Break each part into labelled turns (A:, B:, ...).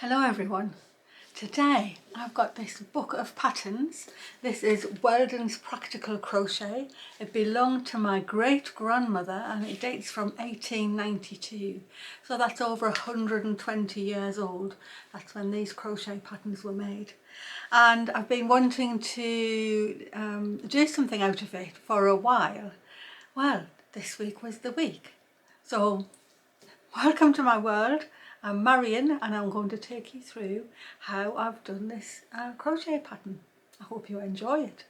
A: Hello everyone. Today I've got this book of patterns. This is Weldon's Practical Crochet. It belonged to my great grandmother and it dates from 1892. So that's over 120 years old. That's when these crochet patterns were made. And I've been wanting to do something out of it for a while. Well, this week was the week. So welcome to my world. I'm Marion and I'm going to take you through how I've done this crochet pattern. I hope you enjoy it.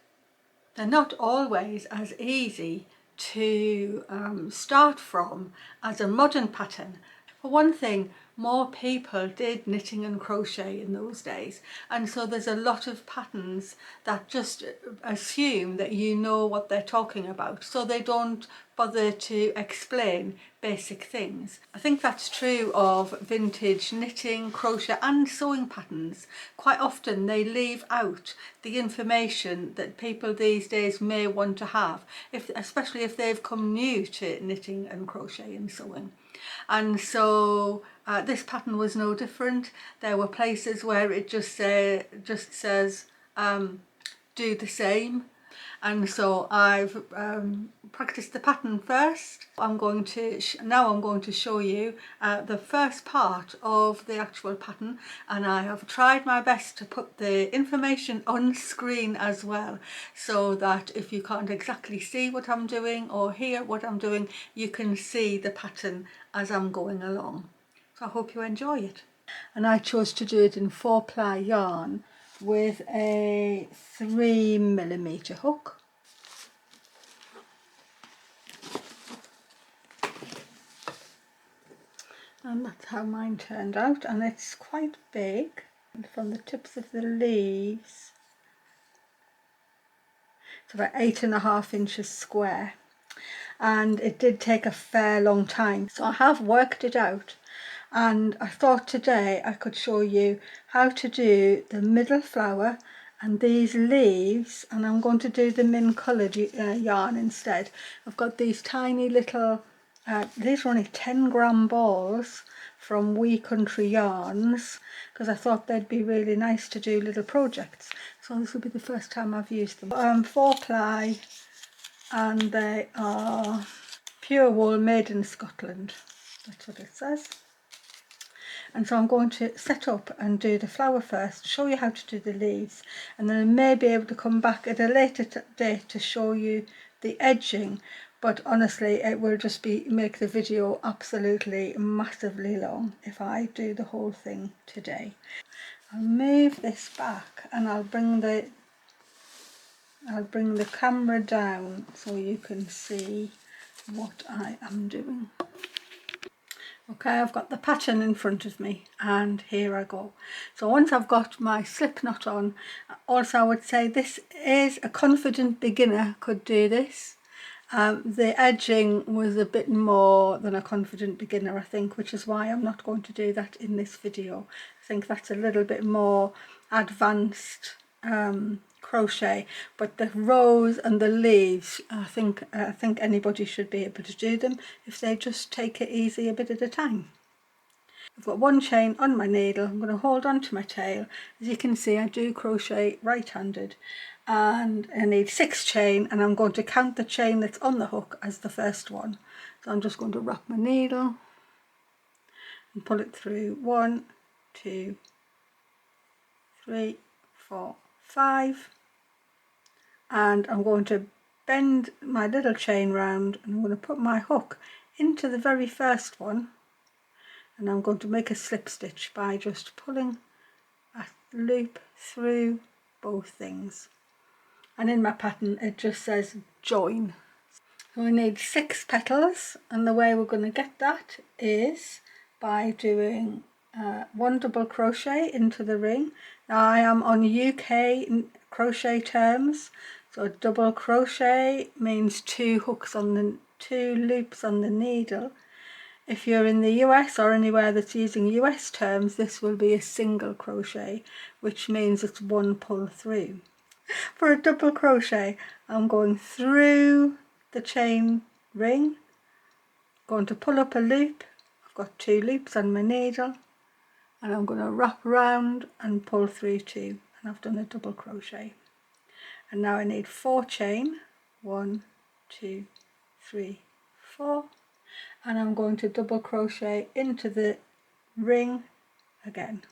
A: They're not always as easy to start from as a modern pattern. For one thing, more people did knitting and crochet in those days, and so there's a lot of patterns that just assume that you know what they're talking about, so they don't bother to explain basic things. I think that's true of vintage knitting, crochet and sewing patterns. Quite often they leave out the information that people these days may want to have, especially if they've come new to knitting and crochet and sewing. And so this pattern was no different. There were places where it just says do the same, and so I've practiced the pattern first. I'm going to show you the first part of the actual pattern, and I have tried my best to put the information on screen as well, so that if you can't exactly see what I'm doing or hear what I'm doing, you can see the pattern as I'm going along. So I hope you enjoy it. And I chose to do it in 4-ply yarn with a 3mm hook. And that's how mine turned out, and it's quite big. And from the tips of the leaves, it's about 8.5 inches square, and it did take a fair long time, so I have worked it out. And I thought today I could show you how to do the middle flower and these leaves, and I'm going to do them in coloured yarn instead. I've got these tiny little, these are only 10-gram balls from Wee Country Yarns, because I thought they'd be really nice to do little projects. So this will be the first time I've used them. 4-ply, and they are pure wool made in Scotland. That's what it says. And so I'm going to set up and do the flower first, show you how to do the leaves, and then I may be able to come back at a later date to show you the edging, but honestly it will just make the video absolutely massively long if I do the whole thing today. I'll move this back and I'll bring the camera down so you can see what I am doing. Okay, I've got the pattern in front of me and here I go. So once I've got my slip knot on, also I would say this is a confident beginner could do this. The edging was a bit more than a confident beginner, I think, which is why I'm not going to do that in this video. I think that's a little bit more advanced crochet, but the rows and the leaves, I think anybody should be able to do them if they just take it easy a bit at a time. I've got one chain on my needle. I'm going to hold on to my tail. As you can see, I do crochet right-handed, and I need 6 chain, and I'm going to count the chain that's on the hook as the first one. So I'm just going to wrap my needle and pull it through 1, 2, 3, 4, 5, and I'm going to bend my little chain round, and I'm going to put my hook into the very first one, and I'm going to make a slip stitch by just pulling a loop through both things. And in my pattern it just says join. So I need 6 petals, and the way we're going to get that is by doing 1 double crochet into the ring. Now I am on UK crochet terms, so double crochet means 2 loops on the needle. If you're in the US or anywhere that's using US terms, this will be a single crochet, which means it's 1 pull through. For a double crochet, I'm going through the chain ring, going to pull up a loop. I've got 2 loops on my needle, and I'm going to wrap around and pull through 2, and I've done a double crochet. And now I need 4 chain, 1, 2, 3, 4, and I'm going to double crochet into the ring again,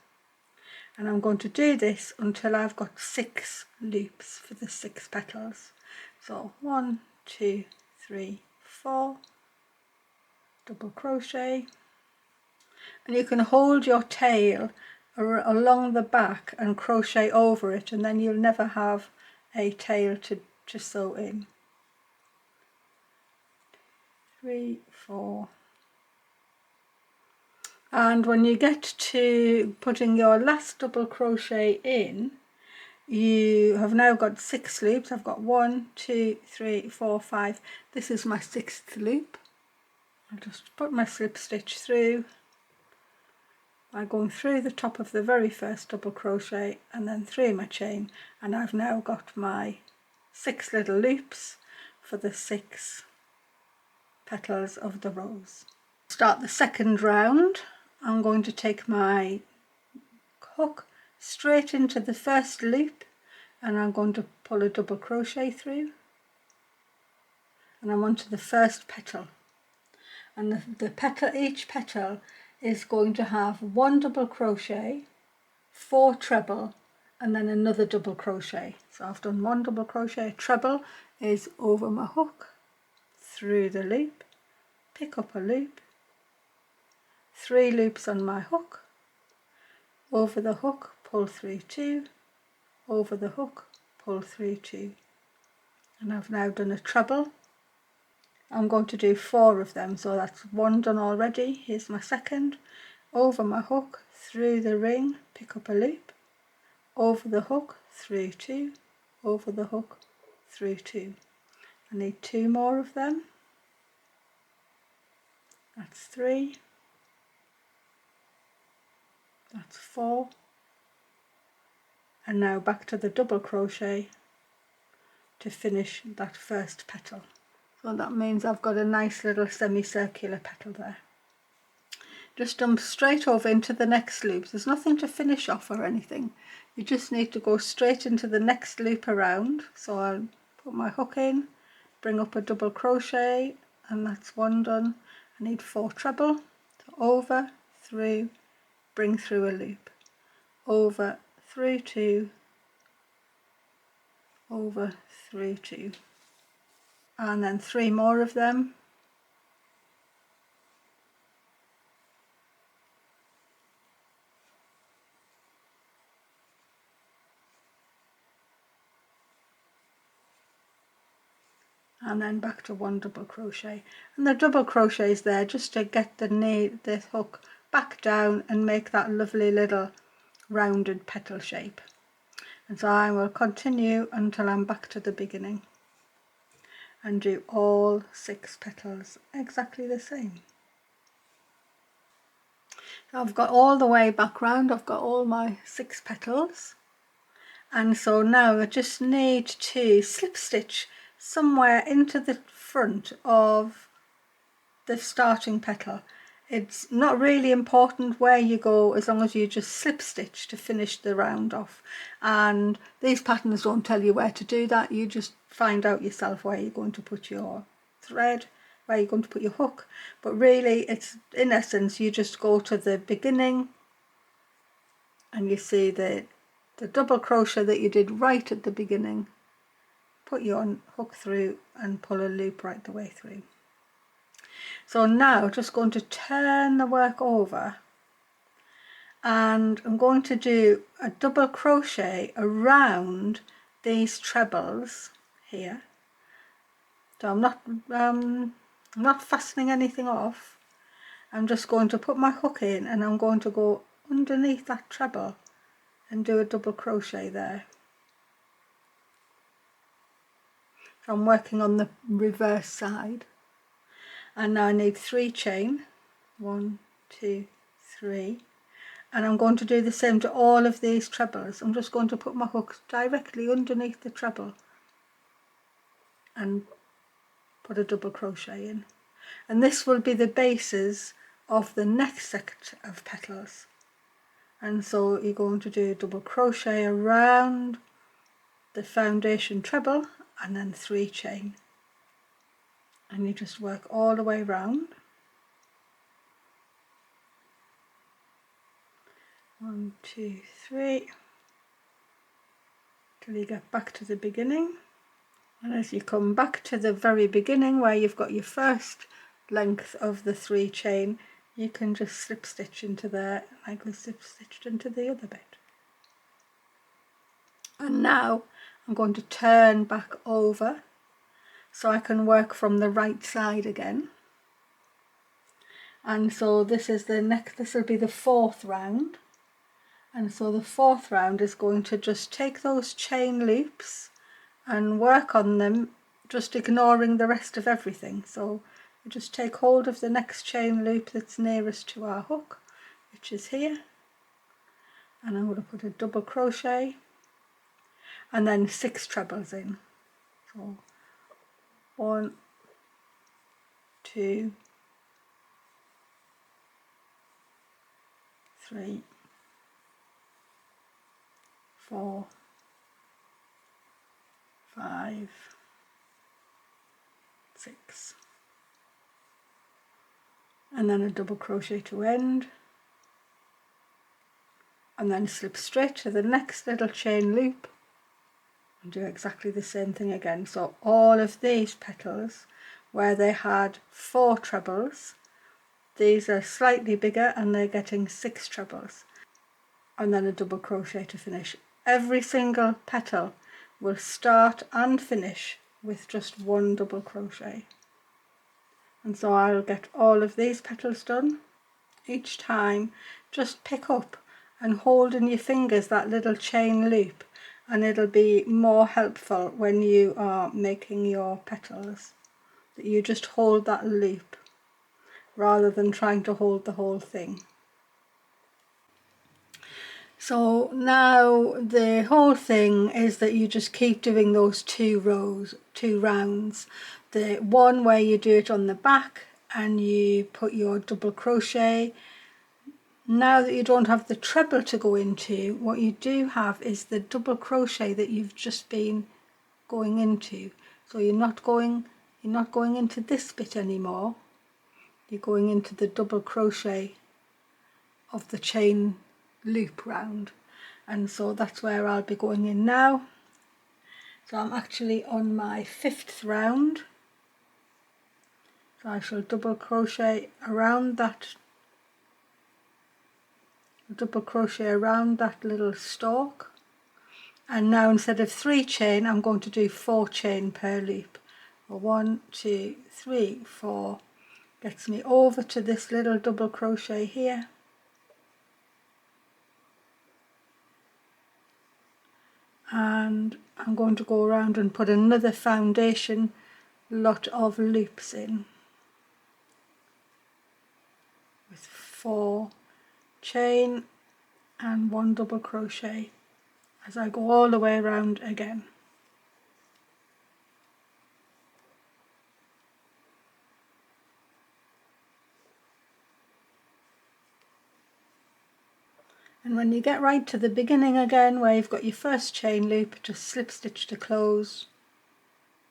A: and I'm going to do this until I've got 6 loops for the 6 petals. So 1, 2, 3, 4, double crochet, and you can hold your tail along the back and crochet over it, and then you'll never have a tail to sew in. 3, 4, and when you get to putting your last double crochet in, you have now got 6 loops. I've got 1, 2, 3, 4, 5. This is my 6th loop. I'll just put my slip stitch through by going through the top of the very first double crochet and then through my chain, and I've now got my 6 little loops for the 6 petals of the rose. Start the second round. I'm going to take my hook straight into the first loop, and I'm going to pull a double crochet through, and I'm onto the first petal, and the petal, each petal is going to have 1 double crochet, 4 treble, and then another double crochet. So I've done 1 double crochet. Treble is over my hook, through the loop, pick up a loop, 3 loops on my hook, over the hook, pull through 2, over the hook, pull through 2, and I've now done a treble. I'm going to do 4 of them, so that's 1 done already. Here's my second. Over my hook, through the ring, pick up a loop, over the hook, through 2, over the hook, through 2. I need 2 more of them. That's 3, that's 4, and now back to the double crochet to finish that first petal. So that means I've got a nice little semicircular petal there. Just jump straight over into the next loop. There's nothing to finish off or anything. You just need to go straight into the next loop around. So I'll put my hook in, bring up a double crochet, and that's 1 done. I need 4 treble. So over, through, bring through a loop, over, through 2, over, through 2, and then 3 more of them. And then back to 1 double crochet, and the double crochet is there just to get the hook back down and make that lovely little rounded petal shape. And so I will continue until I'm back to the beginning and do all 6 petals exactly the same. So I've got all the way back round, I've got all my 6 petals, and so now I just need to slip stitch somewhere into the front of the starting petal. It's not really important where you go as long as you just slip stitch to finish the round off, and these patterns don't tell you where to do that. You just find out yourself where you're going to put your thread, where you're going to put your hook, but really it's, in essence, you just go to the beginning and you see the double crochet that you did right at the beginning, put your hook through and pull a loop right the way through. So now just going to turn the work over, and I'm going to do a double crochet around these trebles here. So I'm not fastening anything off. I'm just going to put my hook in, and I'm going to go underneath that treble and do a double crochet there. So I'm working on the reverse side, and now I need 3 chain, 1, 2, 3, and I'm going to do the same to all of these trebles. I'm just going to put my hook directly underneath the treble and put a double crochet in, and this will be the bases of the next set of petals. and so you're going to do a double crochet around the foundation treble and then 3 chain, and you just work all the way round. 1, 2, 3 till you get back to the beginning. And as you come back to the very beginning where you've got your first length of the 3 chain, you can just slip stitch into there like we slip stitched into the other bit. And now I'm going to turn back over so I can work from the right side again. And so this is the next, this will be the 4th round. And so the 4th round is going to just take those chain loops and work on them, just ignoring the rest of everything. So we just take hold of the next chain loop that's nearest to our hook, which is here, and I'm going to put a double crochet and then 6 trebles in. So 1, 2, 3, 4, 5, 6, and then a double crochet to end, and then slip straight to the next little chain loop and do exactly the same thing again. So all of these petals where they had 4 trebles, these are slightly bigger and they're getting 6 trebles, and then a double crochet to finish. Every single petal will start and finish with just 1 double crochet, and so I'll get all of these petals done. Each time just pick up and hold in your fingers that little chain loop, and it'll be more helpful when you are making your petals that you just hold that loop rather than trying to hold the whole thing. So now the whole thing is that you just keep doing those 2 rounds. The one where you do it on the back and you put your double crochet. Now that you don't have the treble to go into, what you do have is the double crochet that you've just been going into. So you're not going into this bit anymore. You're going into the double crochet of the chain loop round, and so that's where I'll be going in now. So I'm actually on my 5th round, so I shall double crochet around that little stalk, and now instead of 3 chain I'm going to do 4 chain per loop. 1, 2, 3, 4 gets me over to this little double crochet here, and I'm going to go around and put another foundation lot of loops in with 4 chain and 1 double crochet as I go all the way around again. And when you get right to the beginning again where you've got your first chain loop, just slip stitch to close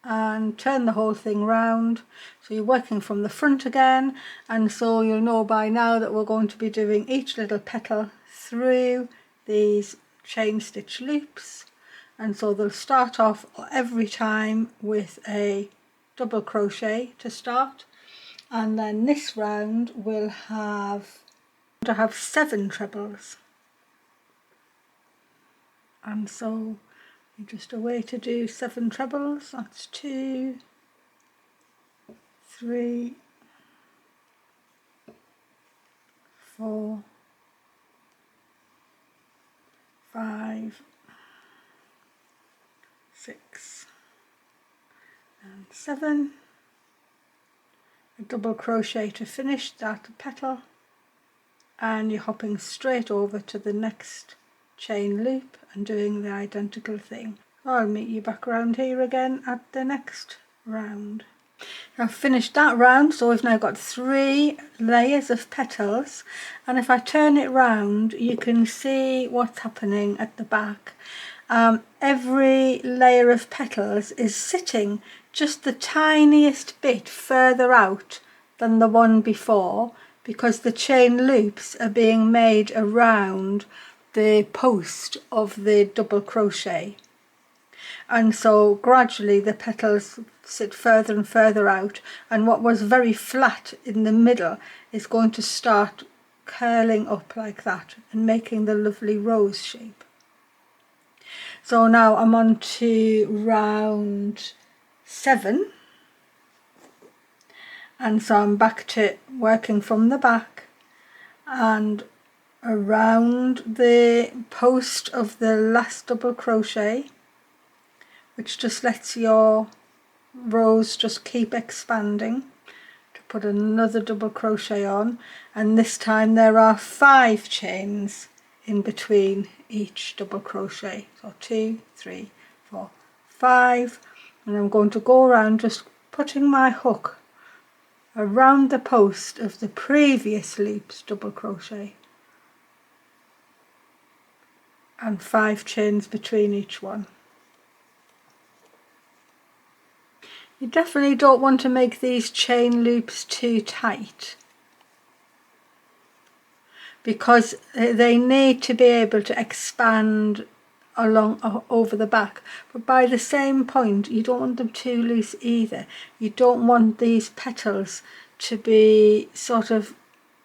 A: and turn the whole thing round. So you're working from the front again, and so you'll know by now that we're going to be doing each little petal through these chain stitch loops, and so they'll start off every time with a double crochet to start, and then this round will have 7 trebles. And so just a way to do 7 trebles. That's 2, 3, 4, 5, 6 and 7. A double crochet to finish that petal, and you're hopping straight over to the next chain loop and doing the identical thing. I'll meet you back around here again at the next round. I've finished that round, so we've now got 3 layers of petals, and if I turn it round you can see what's happening at the back. Every layer of petals is sitting just the tiniest bit further out than the one before, because the chain loops are being made around the post of the double crochet. And so gradually the petals sit further and further out, and what was very flat in the middle is going to start curling up like that and making the lovely rose shape. So now I'm on to round 7, and so I'm back to working from the back and around the post of the last double crochet, which just lets your rose just keep expanding, to put another double crochet on, and this time there are 5 chains in between each double crochet, so 2, 3, 4, 5, and I'm going to go around just putting my hook around the post of the previous loop's double crochet, and 5 chains between each one. You definitely don't want to make these chain loops too tight, because they need to be able to expand along over the back, but by the same point you don't want them too loose either. You don't want these petals to be sort of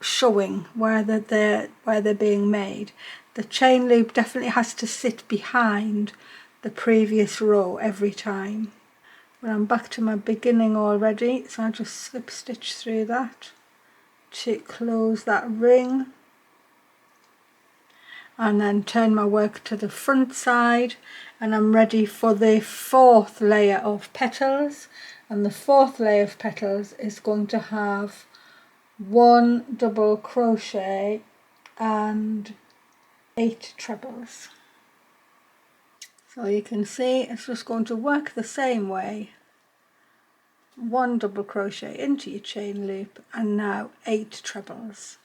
A: showing where they're being made. The chain loop definitely has to sit behind the previous row every time. But I'm back to my beginning already, so I just slip stitch through that to close that ring, and then turn my work to the front side, and I'm ready for the 4th layer of petals. And the 4th layer of petals is going to have 1 double crochet and 8 trebles. So you can see it's just going to work the same way. 1 double crochet into your chain loop, and now 8 trebles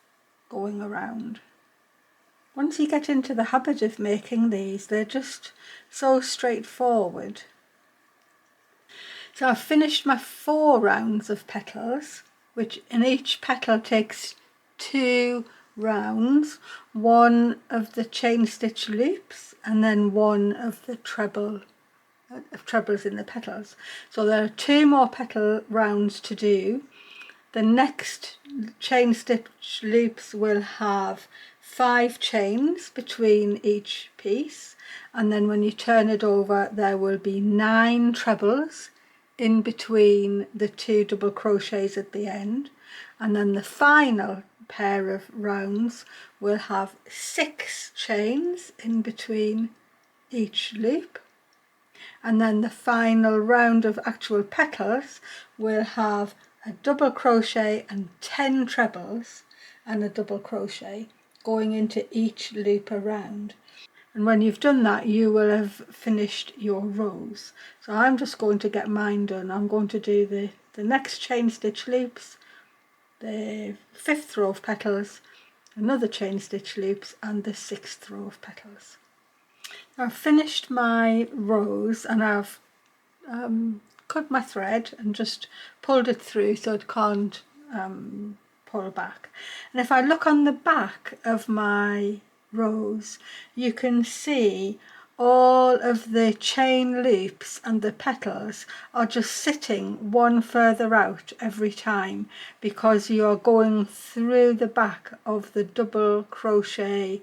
A: going around. Once you get into the habit of making these, they're just so straightforward. So I've finished my 4 rounds of petals, which in each petal takes 2 rounds, 1 of the chain stitch loops and then 1 of the trebles in the petals. So there are 2 more petal rounds to do. The next chain stitch loops will have 5 chains between each piece, and then when you turn it over there will be 9 trebles in between the 2 double crochets at the end, and then the final pair of rounds will have 6 chains in between each loop, and then the final round of actual petals will have a double crochet and 10 trebles and a double crochet going into each loop around. And when you've done that, you will have finished your rows. So I'm just going to get mine done. I'm going to do the next chain stitch loops, the 5th row of petals, another chain stitch loops, and the 6th row of petals. I've finished my rows, and I've cut my thread and just pulled it through so it can't pull back. And if I look on the back of my rows, you can see all of the chain loops and the petals are just sitting one further out every time, because you're going through the back of the double crochet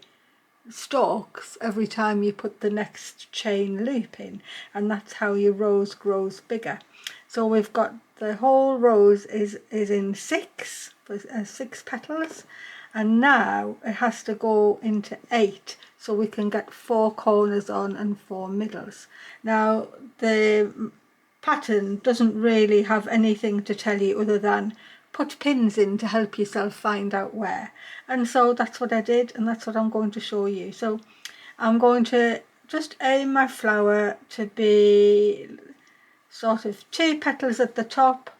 A: stalks every time you put the next chain loop in, and that's how your rose grows bigger. So we've got the whole rose is in 6 petals, and now it has to go into 8 so we can get 4 corners on and 4 middles. Now the pattern doesn't really have anything to tell you other than put pins in to help yourself find out where, and so that's what I did, and that's what I'm going to show you. So I'm going to just aim my flower to be sort of 2 petals at the top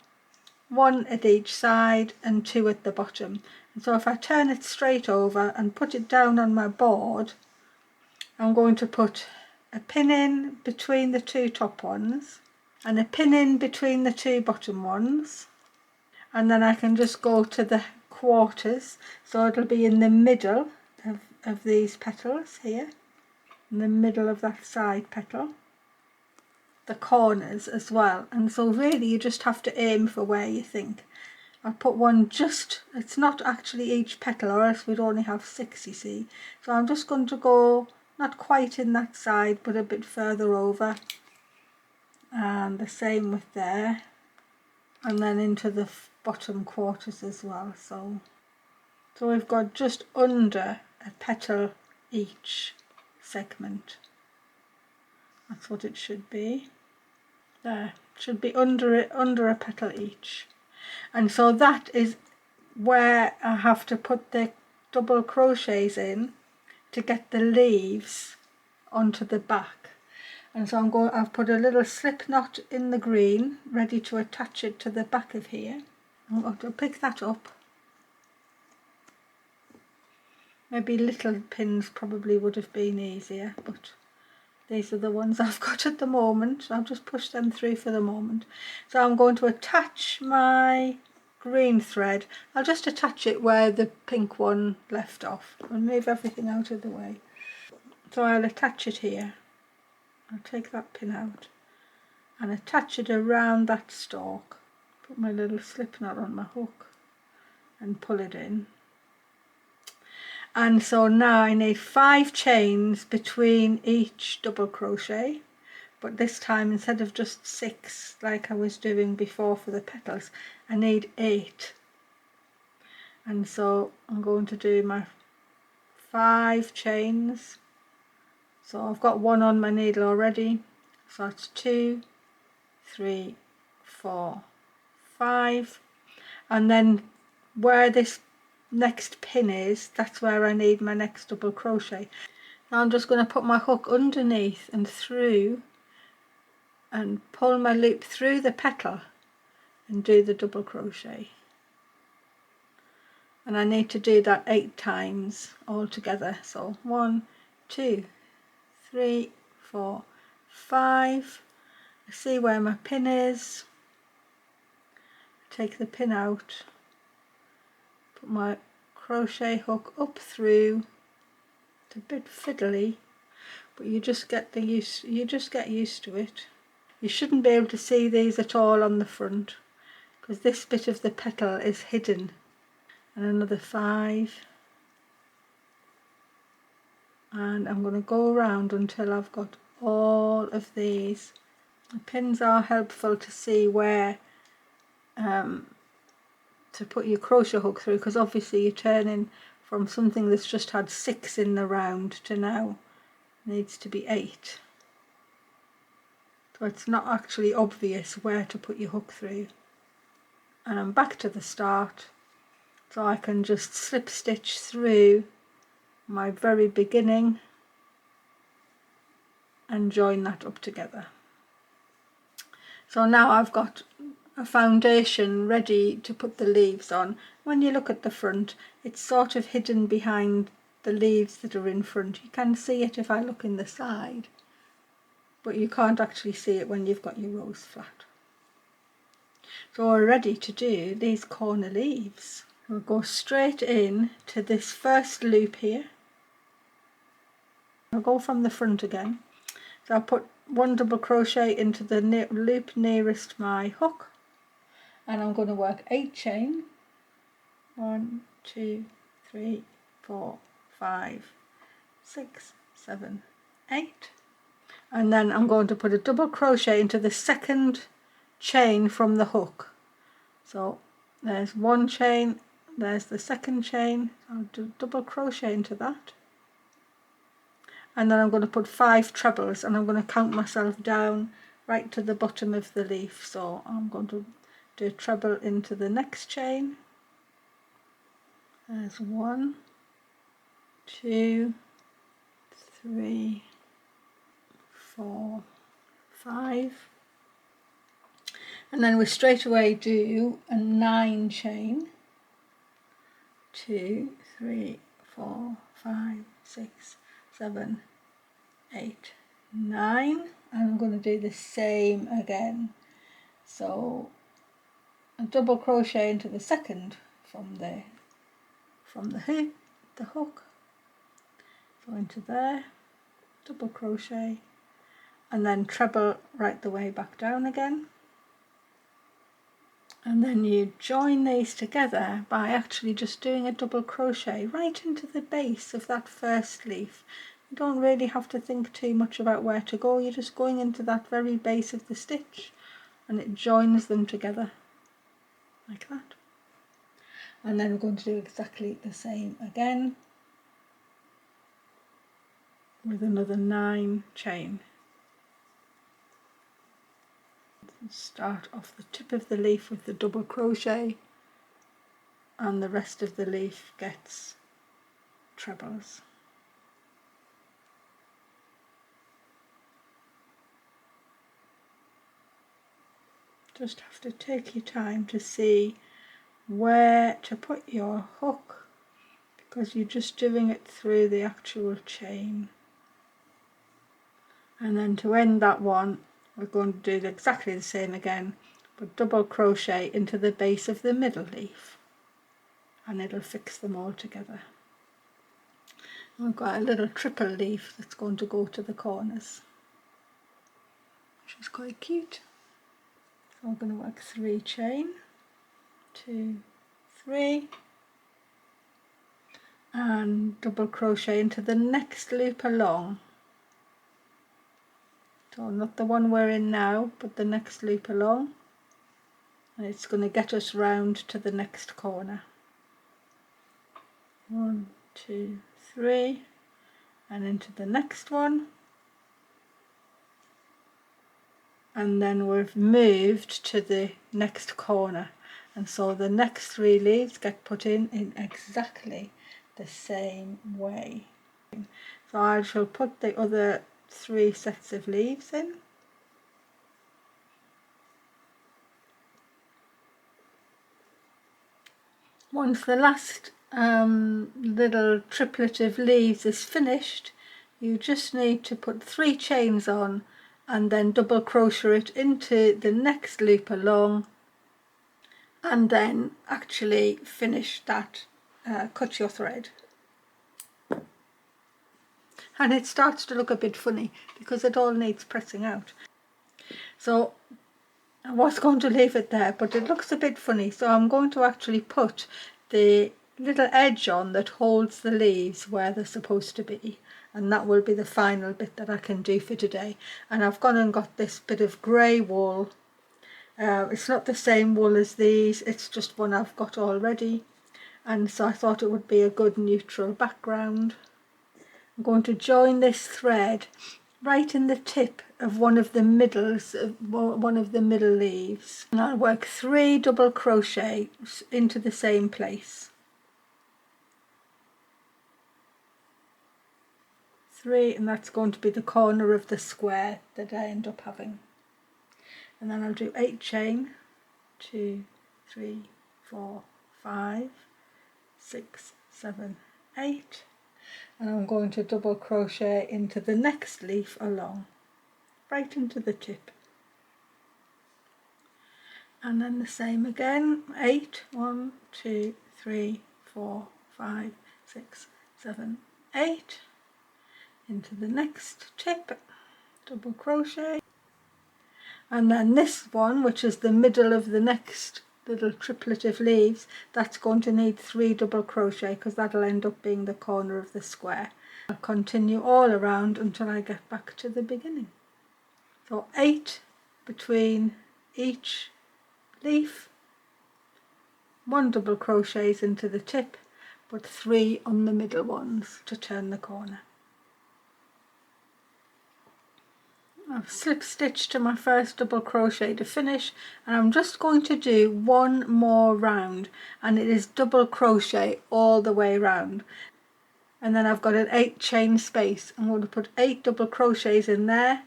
A: one at each side and 2 at the bottom. And so if I turn it straight over and put it down on my board, I'm going to put a pin in between the 2 top ones and a pin in between the 2 bottom ones, and then I can just go to the quarters, so it'll be in the middle of these petals here, in the middle of that side petal, the corners as well. And so really you just have to aim for where you think. I'll put one just, it's not actually each petal, or else we'd only have 6, you see. So I'm just going to go not quite in that side but a bit further over, and the same with there, and then into the bottom quarters as well. So we've got just under a petal each segment. That's what it should be. There, it should be under a petal each. And so that is where I have to put the double crochets in to get the leaves onto the back. And so I've put a little slip knot in the green ready to attach it to the back of here. I'm going to pick that up. Maybe little pins probably would have been easier, but these are the ones I've got at the moment. I'll just push them through for the moment. So I'm going to attach my green thread. I'll just attach it where the pink one left off and move everything out of the way. So I'll attach it here. I'll take that pin out and attach it around that stalk. Put my little slip knot on my hook and pull it in. And so now I need 5 chains between each double crochet, but this time instead of just 6 like I was doing before for the petals, I need 8. And so I'm going to do my 5 chains. So I've got 1 on my needle already, so that's 2, 3, 4, 5, and then where this next pin is, that's where I need my next double crochet. Now I'm just going to put my hook underneath and through and pull my loop through the petal and do the double crochet. And I need to do that 8 times all together. So 1, 2, 3, 4, 5. I see where my pin is. Take the pin out. Put my crochet hook up through. It's a bit fiddly, but you just get used to it. You shouldn't be able to see these at all on the front because this bit of the petal is hidden. And another 5, and I'm going to go around until I've got all of these. The pins are helpful to see where to put your crochet hook through, because obviously you're turning from something that's just had 6 in the round to now needs to be 8. So it's not actually obvious where to put your hook through. And I'm back to the start, so I can just slip stitch through my very beginning and join that up together. So now I've got a foundation ready to put the leaves on. When you look at the front, it's sort of hidden behind the leaves that are in front. You can see it if I look in the side, but you can't actually see it when you've got your rows flat. So we're ready to do these corner leaves. We'll go straight in to this first loop here. I'll go from the front again. So I'll put 1 double crochet into the loop nearest my hook, and I'm going to work 8 chain. 1, 2, 3, 4, 5, 6, 7, 8. And then I'm going to put a double crochet into the second chain from the hook. So there's 1 chain, there's the second chain. I'll do double crochet into that. And then I'm going to put 5 trebles, and I'm going to count myself down right to the bottom of the leaf. So I'm going to do a treble into the next chain. There's 1, 2, 3, 4, 5. And then we straight away do a 9 chain. 2, 3, 4, 5, 6, 7, 8, 9, and I'm going to do the same again. So a double crochet into the second from the hook, so into there, double crochet, and then treble right the way back down again. And then you join these together by actually just doing a double crochet right into the base of that first leaf. You don't really have to think too much about where to go, you're just going into that very base of the stitch and it joins them together like that. And then we're going to do exactly the same again with another 9 chain. Start off the tip of the leaf with the double crochet, and the rest of the leaf gets trebles. Just have to take your time to see where to put your hook, because you're just doing it through the actual chain. And then to end that one, we're going to do exactly the same again, but double crochet into the base of the middle leaf, and it'll fix them all together. And we've got a little triple leaf that's going to go to the corners, which is quite cute. So we're going to work 3 chain, 2, 3, and double crochet into the next loop along. So not the one we're in now, but the next loop along, and it's going to get us round to the next corner. 1, 2, 3, and into the next one, and then we've moved to the next corner, and so the next 3 leaves get put in exactly the same way. So I shall put the other 3 sets of leaves in. Once the last little triplet of leaves is finished, you just need to put 3 chains on and then double crochet it into the next loop along, and then actually finish that, cut your thread. And it starts to look a bit funny because it all needs pressing out. So I was going to leave it there, but it looks a bit funny, so I'm going to actually put the little edge on that holds the leaves where they're supposed to be, and that will be the final bit that I can do for today. And I've gone and got this bit of grey wool. It's not the same wool as these, it's just one I've got already, and so I thought it would be a good neutral background. I'm going to join this thread right in the tip of one of the middle leaves, and I'll work 3 double crochets into the same place. 3, and that's going to be the corner of the square that I end up having. And then I'll do 8 chain, 2, 3, 4, 5, 6, 7, 8. And I'm going to double crochet into the next leaf along, right into the tip, and then the same again, 8, 1, 2, 3, 4, 5, 6, 7, 8, into the next tip, double crochet, and then this one, which is the middle of the next little triplet of leaves, that's going to need 3 double crochet because that'll end up being the corner of the square. I'll continue all around until I get back to the beginning. So 8 between each leaf, 1 double crochets into the tip, but 3 on the middle ones to turn the corner. I've slip stitched to my first double crochet to finish, and I'm just going to do 1 more round, and it is double crochet all the way round. And then I've got an 8 chain space. I'm going to put 8 double crochets in there,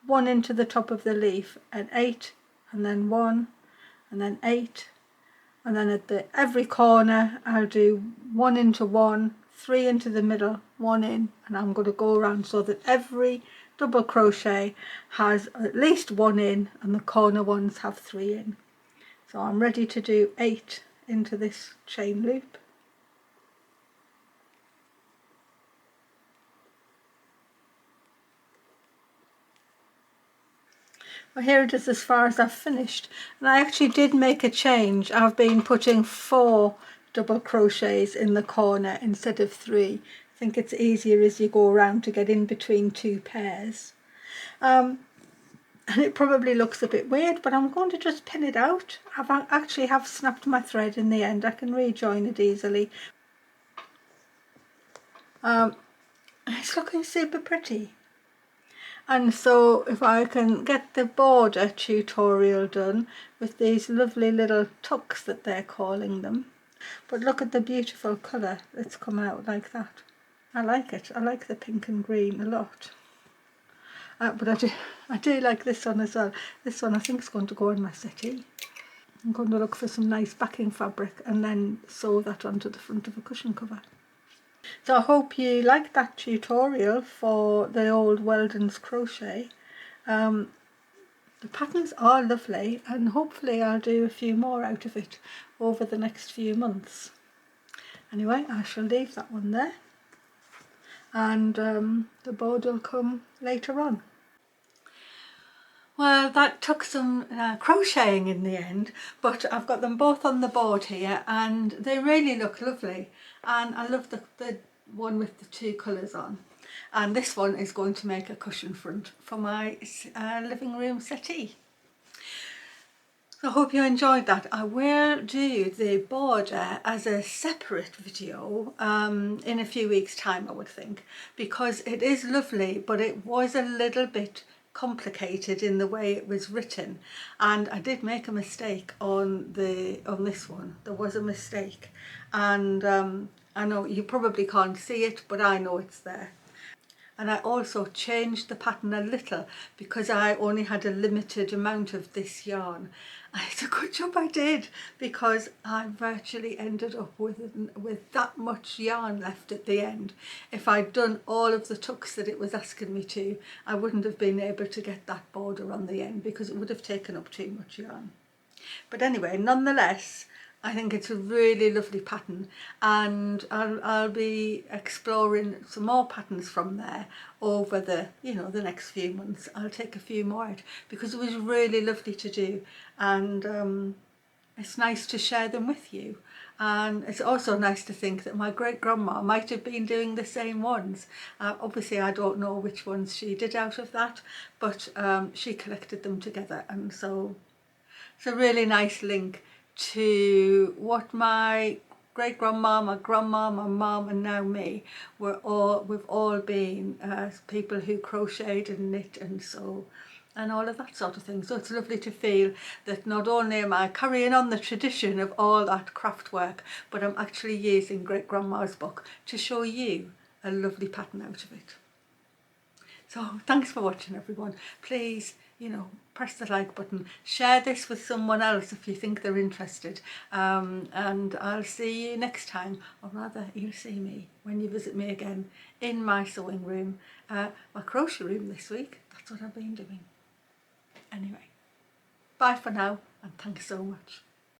A: 1 into the top of the leaf, and 8 and then 1 and then 8, and then at every corner I'll do 1 into 1, 3 into the middle, 1 in, and I'm going to go around so that every double crochet has at least 1 in and the corner ones have 3 in. So I'm ready to do 8 into this chain loop. Well, here it is as far as I've finished, and I actually did make a change. I've been putting 4 double crochets in the corner instead of 3. I think it's easier as you go around to get in between 2 pairs. And it probably looks a bit weird, but I'm going to just pin it out. I actually have snapped my thread in the end. I can rejoin it easily. It's looking super pretty. And so if I can get the border tutorial done with these lovely little tucks that they're calling them. But look at the beautiful colour that's come out like that. I like it. I like the pink and green a lot. But I do like this one as well. This one I think is going to go on my settee. I'm going to look for some nice backing fabric and then sew that onto the front of a cushion cover. So I hope you liked that tutorial for the old Weldon's crochet. The patterns are lovely, and hopefully I'll do a few more out of it over the next few months. Anyway, I shall leave that one there, and the board will come later on. Well, that took some crocheting in the end, but I've got them both on the board here and they really look lovely, and I love the one with the 2 colours on, and this one is going to make a cushion front for my living room settee. I hope you enjoyed that. I will do the border as a separate video in a few weeks' time, I would think, because it is lovely, but it was a little bit complicated in the way it was written, and I did make a mistake on this one. There was a mistake, and I know you probably can't see it, but I know it's there. And I also changed the pattern a little because I only had a limited amount of this yarn. And it's a good job I did, because I virtually ended up with that much yarn left at the end. If I'd done all of the tucks that it was asking me to, I wouldn't have been able to get that border on the end because it would have taken up too much yarn. But anyway, nonetheless, I think it's a really lovely pattern, and I'll be exploring some more patterns from there over the next few months. I'll take a few more out because it was really lovely to do, and it's nice to share them with you. And it's also nice to think that my great-grandma might have been doing the same ones. Obviously I don't know which ones she did out of that, but she collected them together, and so it's a really nice link to what my great-grandma, my grandma, my mum and now me, we've all been people who crocheted and knit and sew and all of that sort of thing. So it's lovely to feel that not only am I carrying on the tradition of all that craft work, but I'm actually using great-grandma's book to show you a lovely pattern out of it. So thanks for watching, everyone. Please, press the like button, share this with someone else if you think they're interested, and I'll see you next time, or rather you'll see me when you visit me again in my sewing room, my crochet room this week. That's what I've been doing. Anyway, bye for now, and thanks so much.